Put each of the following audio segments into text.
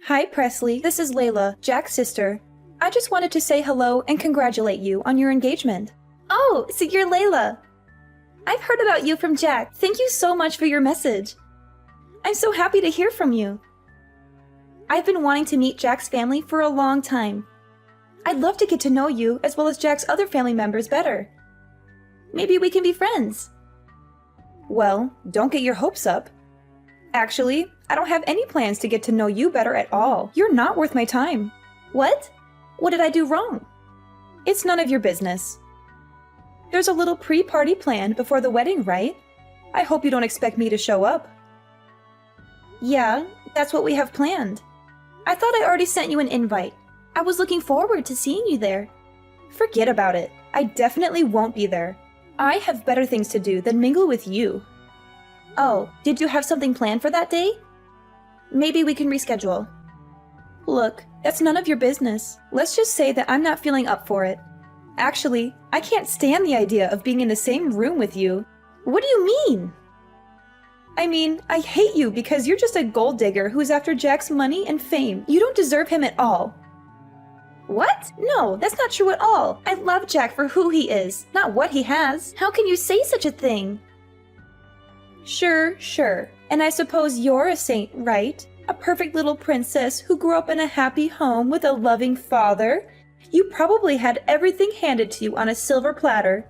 Hi, Presley. This is Layla, Jack's sister. I just wanted to say hello and congratulate you on your engagement. Oh, so you're Layla. I've heard about you from Jack. Thank you so much for your message. I'm so happy to hear from you. I've been wanting to meet Jack's family for a long time. I'd love to get to know you as well as Jack's other family members better. Maybe we can be friends. Well, don't get your hopes up. Actually, I don't have any plans to get to know you better at all. You're not worth my time. What? What did I do wrong? It's none of your business. There's a little pre-party planned before the wedding, right? I hope you don't expect me to show up. Yeah, that's what we have planned. I thought I already sent you an invite. I was looking forward to seeing you there. Forget about it. I definitely won't be there. I have better things to do than mingle with you. Oh, did you have something planned for that day? Maybe we can reschedule. Look, that's none of your business. Let's just say that I'm not feeling up for it. Actually, I can't stand the idea of being in the same room with you. What do you mean? I mean, I hate you because you're just a gold digger who's after Jack's money and fame. You don't deserve him at all. What? No, that's not true at all. I love Jack for who he is, not what he has. How can you say such a thing? Sure. And I suppose you're a saint, right? A perfect little princess who grew up in a happy home with a loving father. You probably had everything handed to you on a silver platter.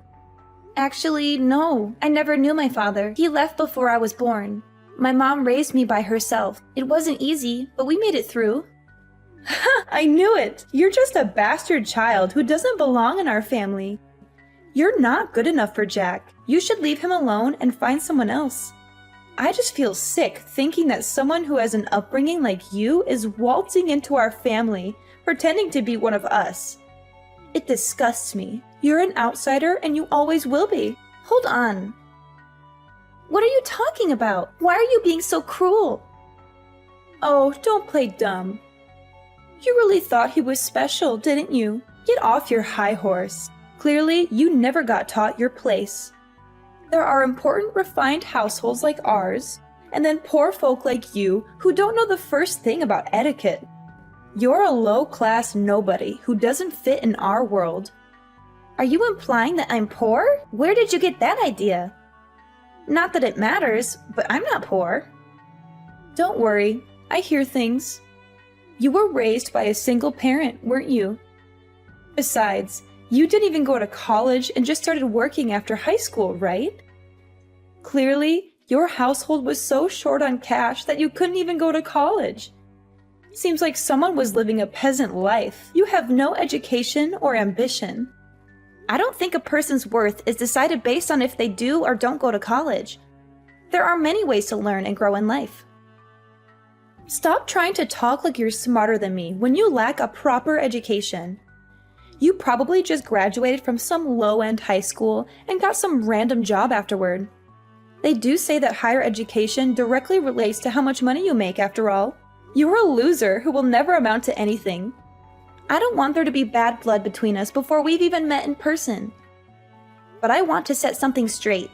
Actually, no. I never knew my father. He left before I was born. My mom raised me by herself. It wasn't easy, but we made it through. I knew it! You're just a bastard child who doesn't belong in our family. You're not good enough for Jack. You should leave him alone and find someone else. I just feel sick thinking that someone who has an upbringing like you is waltzing into our family, pretending to be one of us. It disgusts me. You're an outsider and you always will be. Hold on. What are you talking about? Why are you being so cruel? Oh, don't play dumb. You really thought he was special, didn't you? Get off your high horse. Clearly, you never got taught your place. There are important, refined households like ours, and then poor folk like you who don't know the first thing about etiquette. You're a low-class nobody who doesn't fit in our world. Are you implying that I'm poor? Where did you get that idea? Not that it matters, but I'm not poor. Don't worry, I hear things. You were raised by a single parent, weren't you? Besides, you didn't even go to college and just started working after high school, right? Clearly, your household was so short on cash that you couldn't even go to college. Seems like someone was living a peasant life. You have no education or ambition. I don't think a person's worth is decided based on if they do or don't go to college. There are many ways to learn and grow in life. Stop trying to talk like you're smarter than me when you lack a proper education. You probably just graduated from some low-end high school and got some random job afterward. They do say that higher education directly relates to how much money you make after all. You're a loser who will never amount to anything. I don't want there to be bad blood between us before we've even met in person. But I want to set something straight.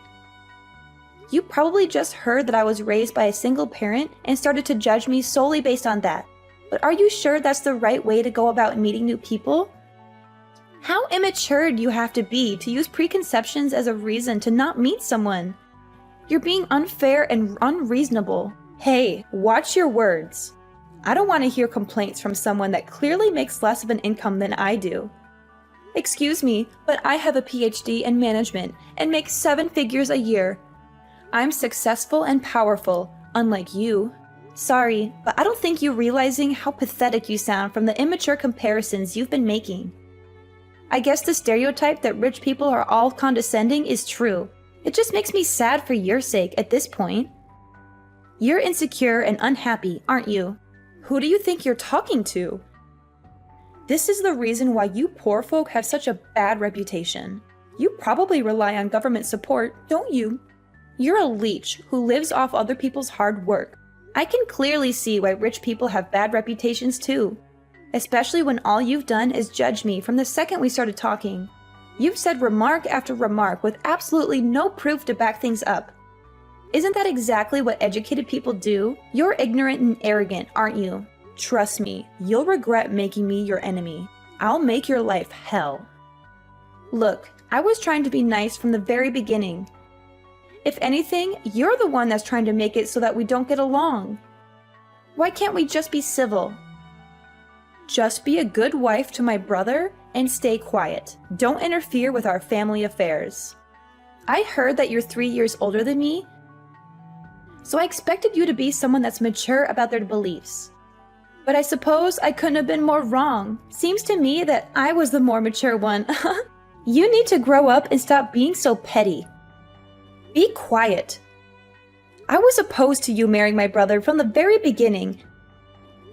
You probably just heard that I was raised by a single parent and started to judge me solely based on that. But are you sure that's the right way to go about meeting new people? How immature do you have to be to use preconceptions as a reason to not meet someone? You're being unfair and unreasonable. Hey, watch your words. I don't want to hear complaints from someone that clearly makes less of an income than I do. Excuse me, but I have a PhD in management and make 7 figures a year. I'm successful and powerful, unlike you. Sorry, but I don't think you're realizing how pathetic you sound from the immature comparisons you've been making. I guess the stereotype that rich people are all condescending is true. It just makes me sad for your sake at this point. You're insecure and unhappy, aren't you? Who do you think you're talking to? This is the reason why you poor folk have such a bad reputation. You probably rely on government support, don't you? You're a leech who lives off other people's hard work. I can clearly see why rich people have bad reputations too. Especially when all you've done is judge me from the second we started talking. You've said remark after remark with absolutely no proof to back things up. Isn't that exactly what educated people do? You're ignorant and arrogant, aren't you? Trust me, you'll regret making me your enemy. I'll make your life hell. Look, I was trying to be nice from the very beginning. If anything, you're the one that's trying to make it so that we don't get along. Why can't we just be civil? Just be a good wife to my brother and stay quiet. Don't interfere with our family affairs. I heard that you're 3 years older than me, so I expected you to be someone that's mature about their beliefs. But I suppose I couldn't have been more wrong. Seems to me that I was the more mature one. You need to grow up and stop being so petty. Be quiet. I was opposed to you marrying my brother from the very beginning,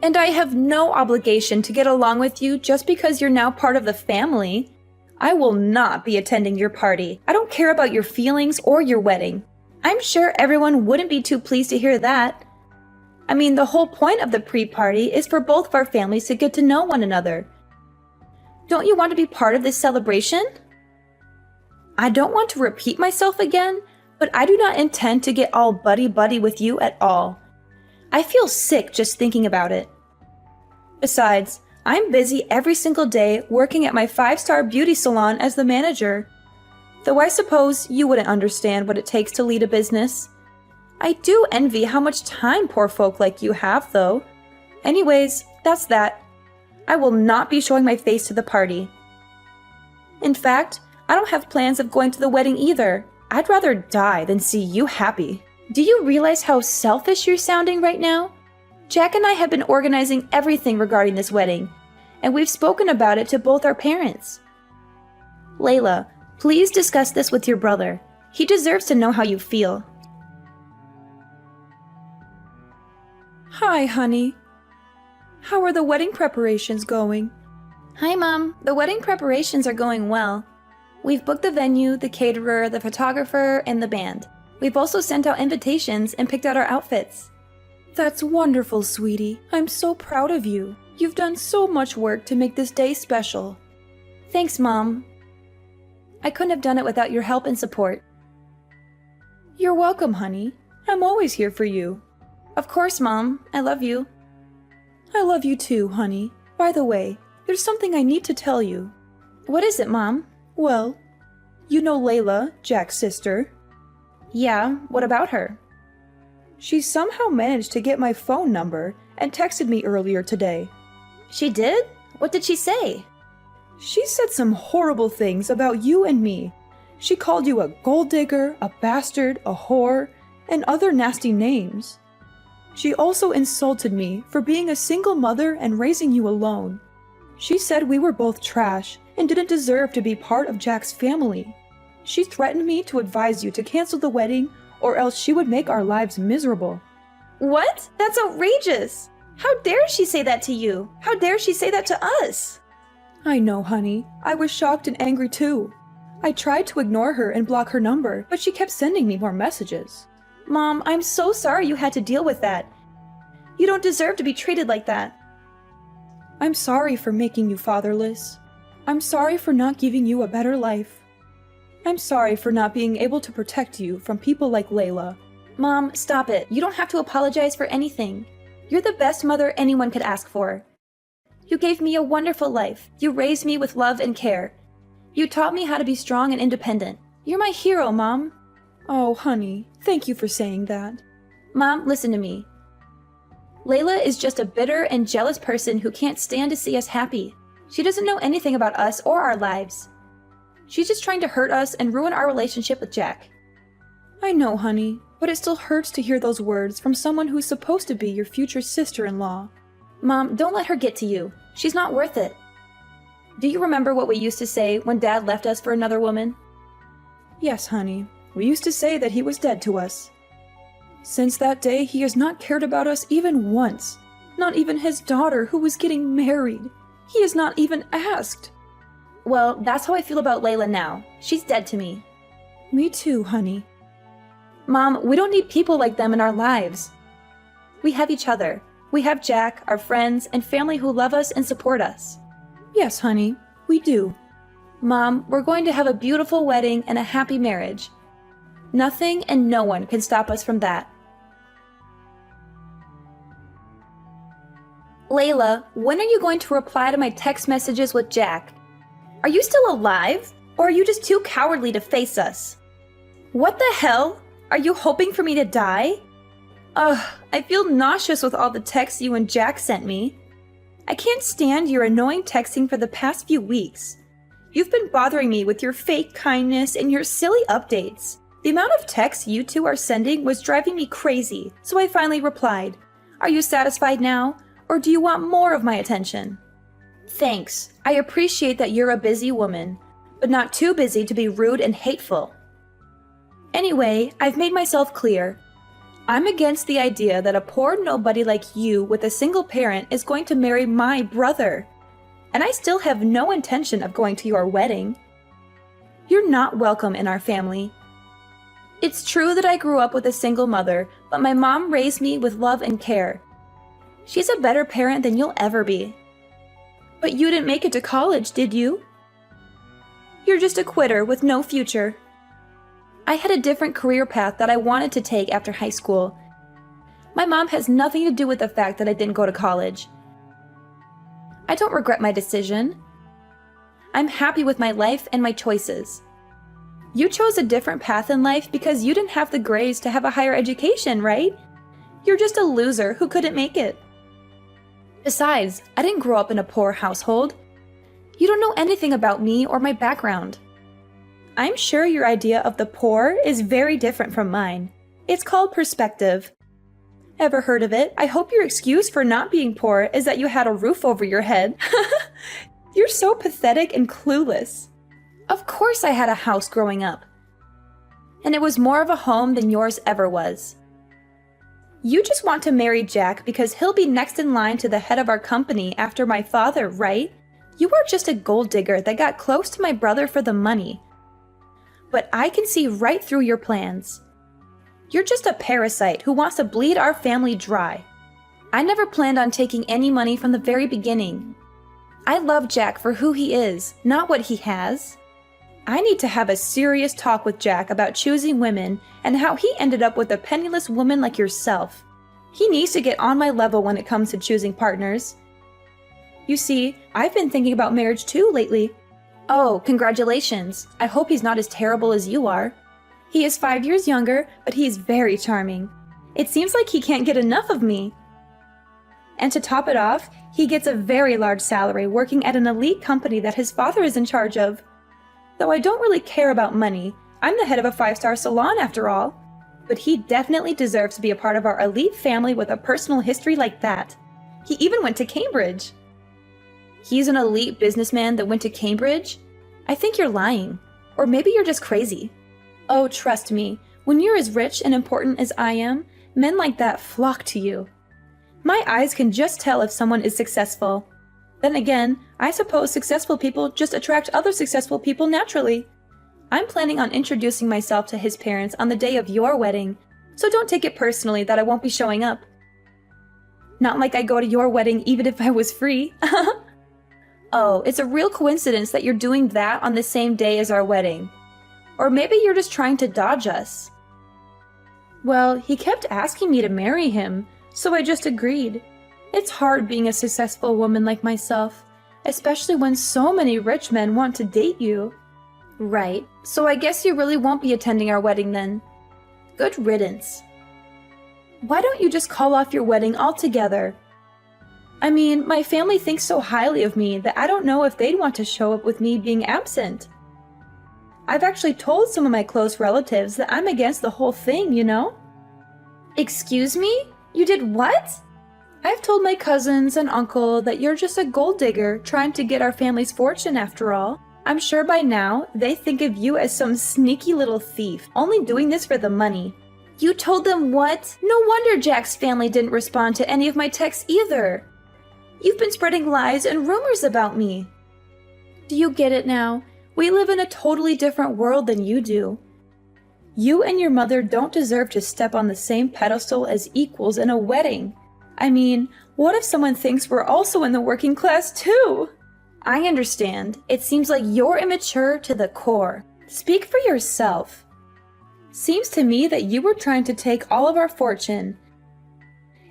and I have no obligation to get along with you just because you're now part of the family. I will not be attending your party. I don't care about your feelings or your wedding. I'm sure everyone wouldn't be too pleased to hear that. I mean, the whole point of the pre-party is for both of our families to get to know one another. Don't you want to be part of this celebration? I don't want to repeat myself again, but I do not intend to get all buddy-buddy with you at all. I feel sick just thinking about it. Besides, I'm busy every single day working at my 5-star beauty salon as the manager. Though I suppose you wouldn't understand what it takes to lead a business. I do envy how much time poor folk like you have, though. Anyways, that's that. I will not be showing my face to the party. In fact, I don't have plans of going to the wedding either. I'd rather die than see you happy. Do you realize how selfish you're sounding right now? Jack and I have been organizing everything regarding this wedding, and we've spoken about it to both our parents. Layla, please discuss this with your brother. He deserves to know how you feel. Hi, honey. How are the wedding preparations going? Hi, Mom. The wedding preparations are going well. We've booked the venue, the caterer, the photographer, and the band. We've also sent out invitations and picked out our outfits. That's wonderful, sweetie. I'm so proud of you. You've done so much work to make this day special. Thanks, Mom. I couldn't have done it without your help and support. You're welcome, honey. I'm always here for you. Of course, Mom. I love you. I love you too, honey. By the way, there's something I need to tell you. What is it, Mom? Well, you know Layla, Jack's sister? Yeah, what about her? She somehow managed to get my phone number and texted me earlier today. She did? What did she say? She said some horrible things about you and me. She called you a gold digger, a bastard, a whore, and other nasty names. She also insulted me for being a single mother and raising you alone. She said we were both trash and didn't deserve to be part of Jack's family. She threatened me to advise you to cancel the wedding or else she would make our lives miserable. What? That's outrageous! How dare she say that to you? How dare she say that to us? I know, honey. I was shocked and angry too. I tried to ignore her and block her number, but she kept sending me more messages. Mom, I'm so sorry you had to deal with that. You don't deserve to be treated like that. I'm sorry for making you fatherless. I'm sorry for not giving you a better life. I'm sorry for not being able to protect you from people like Layla. Mom, stop it. You don't have to apologize for anything. You're the best mother anyone could ask for. You gave me a wonderful life. You raised me with love and care. You taught me how to be strong and independent. You're my hero, Mom. Oh, honey, thank you for saying that. Mom, listen to me. Layla is just a bitter and jealous person who can't stand to see us happy. She doesn't know anything about us or our lives. She's just trying to hurt us and ruin our relationship with Jack. I know, honey, but it still hurts to hear those words from someone who's supposed to be your future sister-in-law. Mom, don't let her get to you. She's not worth it. Do you remember what we used to say when Dad left us for another woman? Yes, honey. We used to say that he was dead to us. Since that day, he has not cared about us even once. Not even his daughter, who was getting married. He has not even asked. Well, that's how I feel about Layla now. She's dead to me. Me too, honey. Mom, we don't need people like them in our lives. We have each other. We have Jack, our friends, and family who love us and support us. Yes, honey, we do. Mom, we're going to have a beautiful wedding and a happy marriage. Nothing and no one can stop us from that. Layla, when are you going to reply to my text messages with Jack? Are you still alive? Or are you just too cowardly to face us? What the hell? Are you hoping for me to die? Ugh, I feel nauseous with all the texts you and Jack sent me. I can't stand your annoying texting for the past few weeks. You've been bothering me with your fake kindness and your silly updates. The amount of texts you two are sending was driving me crazy, so I finally replied. Are you satisfied now, or do you want more of my attention? Thanks. I appreciate that you're a busy woman, but not too busy to be rude and hateful. Anyway, I've made myself clear. I'm against the idea that a poor nobody like you with a single parent is going to marry my brother. And I still have no intention of going to your wedding. You're not welcome in our family. It's true that I grew up with a single mother, but my mom raised me with love and care. She's a better parent than you'll ever be. But you didn't make it to college, did you? You're just a quitter with no future. I had a different career path that I wanted to take after high school. My mom has nothing to do with the fact that I didn't go to college. I don't regret my decision. I'm happy with my life and my choices. You chose a different path in life because you didn't have the grades to have a higher education, right? You're just a loser who couldn't make it. Besides, I didn't grow up in a poor household. You don't know anything about me or my background. I'm sure your idea of the poor is very different from mine. It's called perspective. Ever heard of it? I hope your excuse for not being poor is that you had a roof over your head. You're so pathetic and clueless. Of course I had a house growing up. And it was more of a home than yours ever was. You just want to marry Jack because he'll be next in line to the head of our company after my father, right? You are just a gold digger that got close to my brother for the money. But I can see right through your plans. You're just a parasite who wants to bleed our family dry. I never planned on taking any money from the very beginning. I love Jack for who he is, not what he has. I need to have a serious talk with Jack about choosing women and how he ended up with a penniless woman like yourself. He needs to get on my level when it comes to choosing partners. You see, I've been thinking about marriage too lately. Oh, congratulations. I hope he's not as terrible as you are. He is 5 years younger, but he is very charming. It seems like he can't get enough of me. And to top it off, he gets a very large salary working at an elite company that his father is in charge of. Though I don't really care about money, I'm the head of a 5-star salon after all. But he definitely deserves to be a part of our elite family with a personal history like that. He even went to Cambridge. He's an elite businessman that went to Cambridge? I think you're lying. Or maybe you're just crazy. Oh, trust me, when you're as rich and important as I am, men like that flock to you. My eyes can just tell if someone is successful. Then again, I suppose successful people just attract other successful people naturally. I'm planning on introducing myself to his parents on the day of your wedding, so don't take it personally that I won't be showing up. Not like I go to your wedding even if I was free. Oh, it's a real coincidence that you're doing that on the same day as our wedding. Or maybe you're just trying to dodge us. Well, he kept asking me to marry him, so I just agreed. It's hard being a successful woman like myself, especially when so many rich men want to date you. Right, so I guess you really won't be attending our wedding then. Good riddance. Why don't you just call off your wedding altogether? I mean, my family thinks so highly of me that I don't know if they'd want to show up with me being absent. I've actually told some of my close relatives that I'm against the whole thing, you know? Excuse me? You did what? I've told my cousins and uncle that you're just a gold digger trying to get our family's fortune after all. I'm sure by now they think of you as some sneaky little thief, only doing this for the money. You told them what? No wonder Jack's family didn't respond to any of my texts either. You've been spreading lies and rumors about me. Do you get it now? We live in a totally different world than you do. You and your mother don't deserve to step on the same pedestal as equals in a wedding. I mean, what if someone thinks we're also in the working class too? I understand. It seems like you're immature to the core. Speak for yourself. Seems to me that you were trying to take all of our fortune.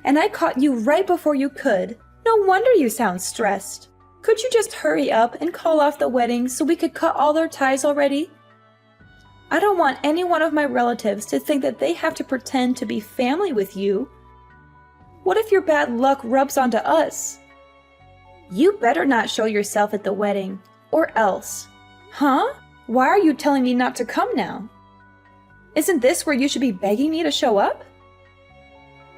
And I caught you right before you could. No wonder you sound stressed. Could you just hurry up and call off the wedding so we could cut all our ties already? I don't want any one of my relatives to think that they have to pretend to be family with you. What if your bad luck rubs onto us? You better not show yourself at the wedding, or else. Huh? Why are you telling me not to come now? Isn't this where you should be begging me to show up?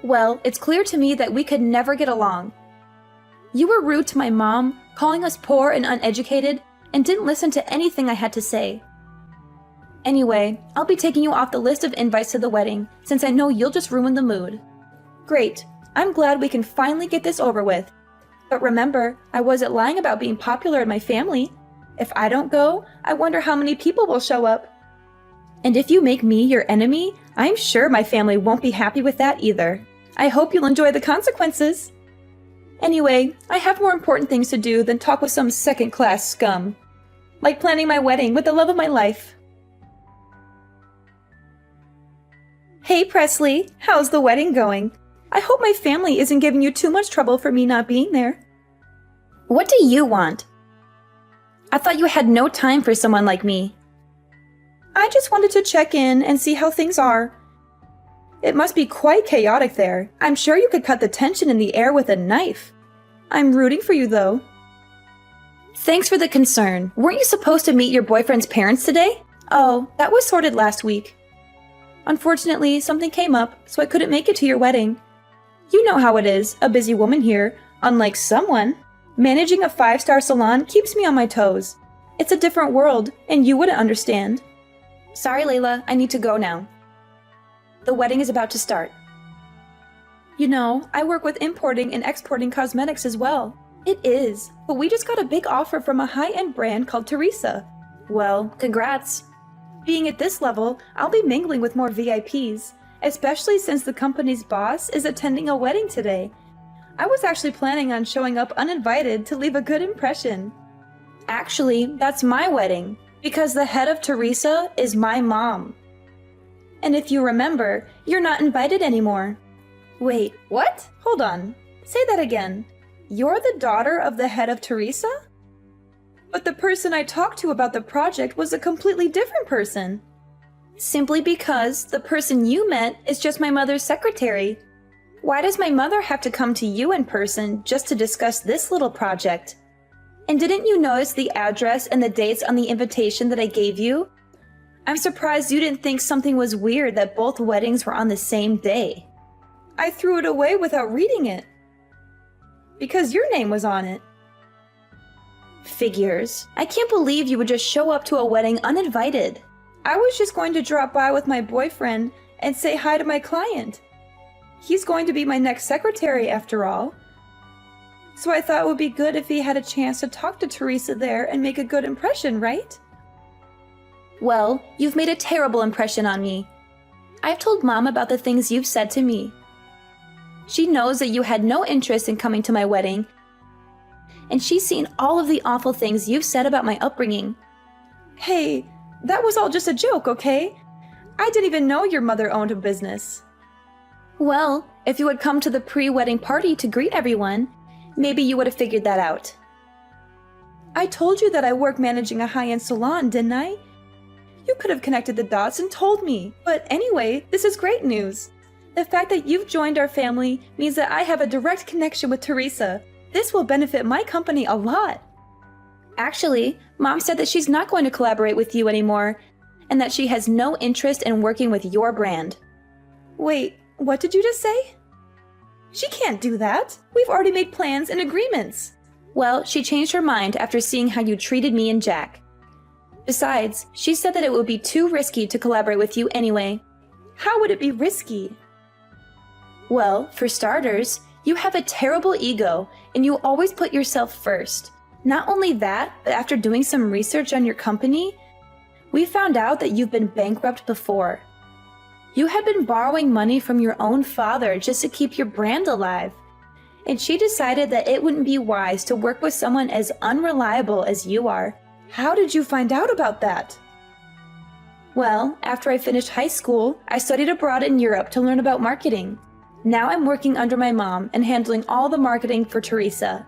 Well, it's clear to me that we could never get along. You were rude to my mom, calling us poor and uneducated, and didn't listen to anything I had to say. Anyway, I'll be taking you off the list of invites to the wedding, since I know you'll just ruin the mood. Great. I'm glad we can finally get this over with. But remember, I wasn't lying about being popular in my family. If I don't go, I wonder how many people will show up. And if you make me your enemy, I'm sure my family won't be happy with that either. I hope you'll enjoy the consequences. Anyway, I have more important things to do than talk with some second-class scum. Like planning my wedding with the love of my life. Hey Presley, how's the wedding going? I hope my family isn't giving you too much trouble for me not being there. What do you want? I thought you had no time for someone like me. I just wanted to check in and see how things are. It must be quite chaotic there. I'm sure you could cut the tension in the air with a knife. I'm rooting for you, though. Thanks for the concern. Weren't you supposed to meet your boyfriend's parents today? Oh, that was sorted last week. Unfortunately, something came up, so I couldn't make it to your wedding. You know how it is, a busy woman here. Unlike someone, managing a 5-star salon keeps me on my toes. It's a different world, and you wouldn't understand. Sorry, Layla, I need to go now. The wedding is about to start. You know, I work with importing and exporting cosmetics as well. It is, but we just got a big offer from a high-end brand called Teresa. Well, congrats. Being at this level, I'll be mingling with more VIPs, especially since the company's boss is attending a wedding today. I was actually planning on showing up uninvited to leave a good impression. Actually, that's my wedding, because the head of Teresa is my mom. And if you remember, you're not invited anymore. Wait, what? Hold on. Say that again. You're the daughter of the head of Teresa? But the person I talked to about the project was a completely different person. Simply because the person you met is just my mother's secretary. Why does my mother have to come to you in person just to discuss this little project? And didn't you notice the address and the dates on the invitation that I gave you? I'm surprised you didn't think something was weird that both weddings were on the same day. I threw it away without reading it. Because your name was on it. Figures. I can't believe you would just show up to a wedding uninvited. I was just going to drop by with my boyfriend and say hi to my client. He's going to be my next secretary after all. So I thought it would be good if he had a chance to talk to Teresa there and make a good impression, right? Well, you've made a terrible impression on me. I've told Mom about the things you've said to me. She knows that you had no interest in coming to my wedding, and she's seen all of the awful things you've said about my upbringing. Hey, that was all just a joke, okay? I didn't even know your mother owned a business. Well, if you had come to the pre-wedding party to greet everyone, maybe you would have figured that out. I told you that I work managing a high-end salon, didn't I? You could have connected the dots and told me. But anyway, this is great news. The fact that you've joined our family means that I have a direct connection with Teresa. This will benefit my company a lot. Actually, Mom said that she's not going to collaborate with you anymore, and that she has no interest in working with your brand. Wait, what did you just say? She can't do that. We've already made plans and agreements. Well, she changed her mind after seeing how you treated me and Jack. Besides, she said that it would be too risky to collaborate with you anyway. How would it be risky? Well, for starters, you have a terrible ego, and you always put yourself first. Not only that, but after doing some research on your company, we found out that you've been bankrupt before. You had been borrowing money from your own father just to keep your brand alive, and she decided that it wouldn't be wise to work with someone as unreliable as you are. How did you find out about that? Well, after I finished high school, I studied abroad in Europe to learn about marketing. Now I'm working under my mom and handling all the marketing for Teresa,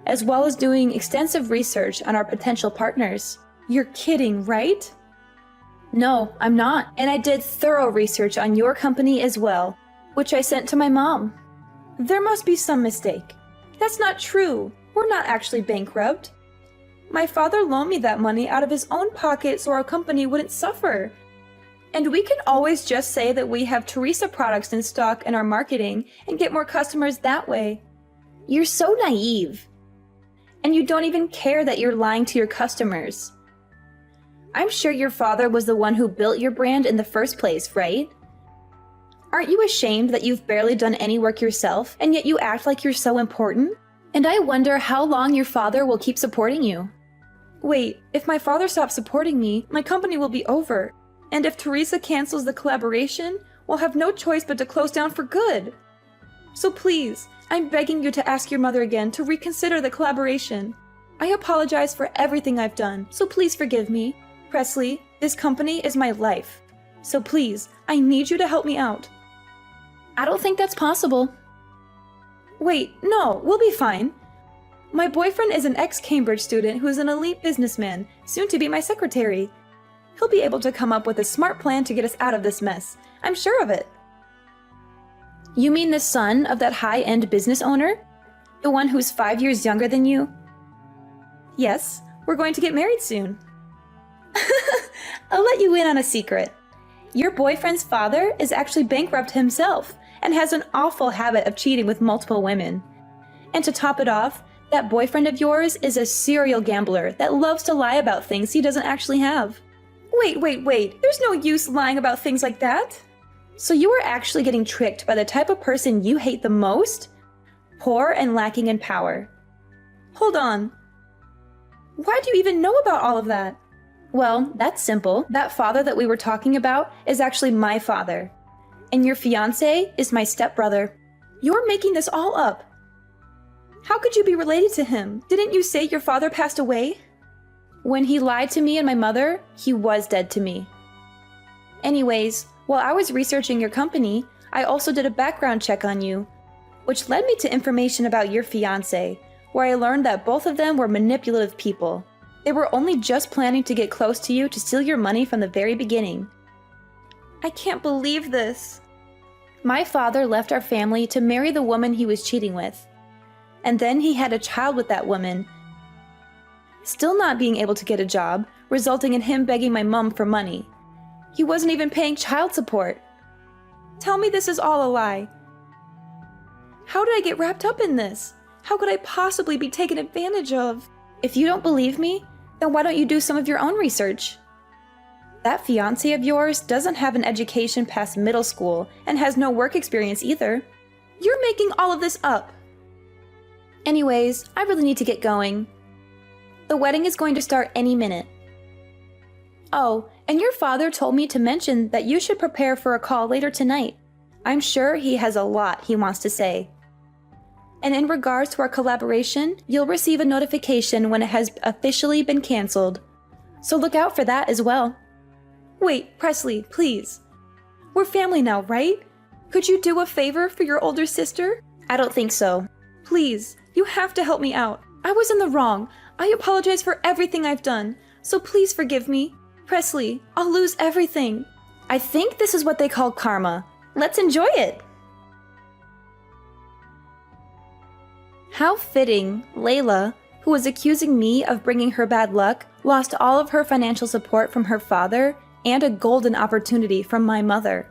as well as doing extensive research on our potential partners. You're kidding, right? No, I'm not. And I did thorough research on your company as well, which I sent to my mom. There must be some mistake. That's not true. We're not actually bankrupt. My father loaned me that money out of his own pocket so our company wouldn't suffer. And we can always just say that we have Teresa products in stock in our marketing and get more customers that way. You're so naive. And you don't even care that you're lying to your customers. I'm sure your father was the one who built your brand in the first place, right? Aren't you ashamed that you've barely done any work yourself, and yet you act like you're so important? And I wonder how long your father will keep supporting you. Wait, if my father stops supporting me, my company will be over. And if Teresa cancels the collaboration, we'll have no choice but to close down for good. So please, I'm begging you to ask your mother again to reconsider the collaboration. I apologize for everything I've done, so please forgive me. Presley, this company is my life. So please, I need you to help me out. I don't think that's possible. Wait, no, we'll be fine. My boyfriend is an ex-Cambridge student who is an elite businessman, soon to be my secretary. He'll be able to come up with a smart plan to get us out of this mess. I'm sure of it. You mean the son of that high-end business owner? The one who's 5 years younger than you? Yes, we're going to get married soon. I'll let you in on a secret. Your boyfriend's father is actually bankrupt himself and has an awful habit of cheating with multiple women. And to top it off, that boyfriend of yours is a serial gambler that loves to lie about things he doesn't actually have. Wait. There's no use lying about things like that. So you are actually getting tricked by the type of person you hate the most? Poor and lacking in power. Hold on. Why do you even know about all of that? Well, that's simple. That father that we were talking about is actually my father. And your fiancé is my stepbrother. You're making this all up. How could you be related to him? Didn't you say your father passed away? When he lied to me and my mother, he was dead to me. Anyways, while I was researching your company, I also did a background check on you, which led me to information about your fiancé, where I learned that both of them were manipulative people. They were only just planning to get close to you to steal your money from the very beginning. I can't believe this. My father left our family to marry the woman he was cheating with. And then he had a child with that woman, still not being able to get a job, resulting in him begging my mom for money. He wasn't even paying child support. Tell me this is all a lie. How did I get wrapped up in this? How could I possibly be taken advantage of? If you don't believe me, then why don't you do some of your own research? That fiancé of yours doesn't have an education past middle school and has no work experience either. You're making all of this up. Anyways, I really need to get going. The wedding is going to start any minute. Oh, and your father told me to mention that you should prepare for a call later tonight. I'm sure he has a lot he wants to say. And in regards to our collaboration, you'll receive a notification when it has officially been canceled. So look out for that as well. Wait, Presley, please. We're family now, right? Could you do a favor for your older sister? I don't think so. Please, you have to help me out. I was in the wrong. I apologize for everything I've done. So please forgive me. Presley, I'll lose everything. I think this is what they call karma. Let's enjoy it. How fitting, Layla, who was accusing me of bringing her bad luck, lost all of her financial support from her father and a golden opportunity from my mother.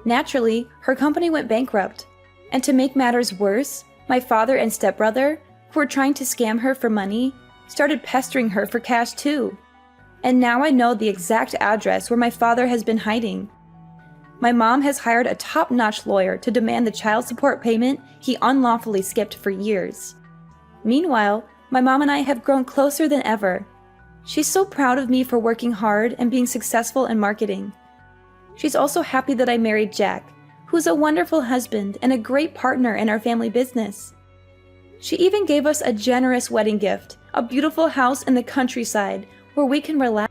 Naturally, her company went bankrupt. And to make matters worse, my father and stepbrother, who were trying to scam her for money, started pestering her for cash too. And now I know the exact address where my father has been hiding. My mom has hired a top-notch lawyer to demand the child support payment he unlawfully skipped for years. Meanwhile, my mom and I have grown closer than ever. She's so proud of me for working hard and being successful in marketing. She's also happy that I married Jack, who's a wonderful husband and a great partner in our family business. She even gave us a generous wedding gift, a beautiful house in the countryside where we can relax